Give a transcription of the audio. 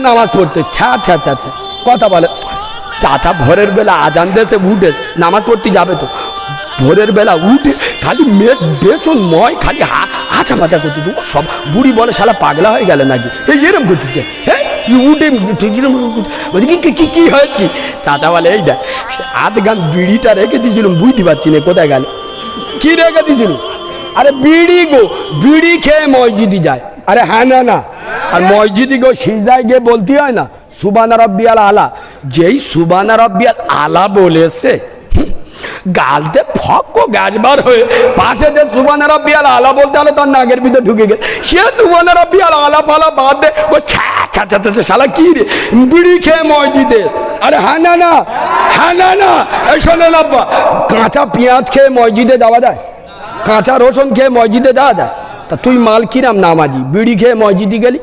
নামাজ পড়তে, ছা ছা ছা ছা কথা বলে। চাচা ভোরের বেলা আজান দেশে উঠে নামাজ পড়তে যাবে তো, ভোরের বেলা উঠে খালি মেঘ বেসন ময় খালি আছা পাচা করতে। সব বুড়ি বলে শালা পাগলা হয়ে গেলে নাকি, এই এরম করছিস কে? হ্যাঁ উঠে কি হয়েছে কি? চাচা বলে এই দেখ আধ গান বিড়িটা রেখে দিয়েছিলাম, বুঝতে পারছি না কোথায় গেল। কি রেখে দিয়েছিল? আরে বিড়ি গো, বিড়ি খেয়ে মসজিদে যায়। আরে হ্যাঁ না না, আর মসজিদে গো সিজদায় গিয়ে বলতে হয় না সুবহান রাব্বিয়াল আলা। যেই সুবহান রাব্বিয়াল আলা বলেছে গালতে ফক্কো গাছবার হয়ে পাশে যে সুবহান রাব্বিয়াল আলা বলতে হলো তার নাকের ভিতরে ঢুকে গেছে। সে সুবহান রাব্বিয়াল আলা ফালা বাদ দে, ও ছা ছা ছা ছা শালা কি রে বিড়ি খেয়ে মসজিদে। আরে হ্যাঁ না না, হ্যাঁ না না, এই শোনেন আব্বা, কাঁচা পেঁয়াজ খেয়ে মসজিদে যাওয়া যায়? কাঁচা রসুন খেয়ে মসজিদে যাওয়া যায়? তা তুই মাল কিরাম নামাজি, বিড়ি খেয়ে মসজিদে গেলি?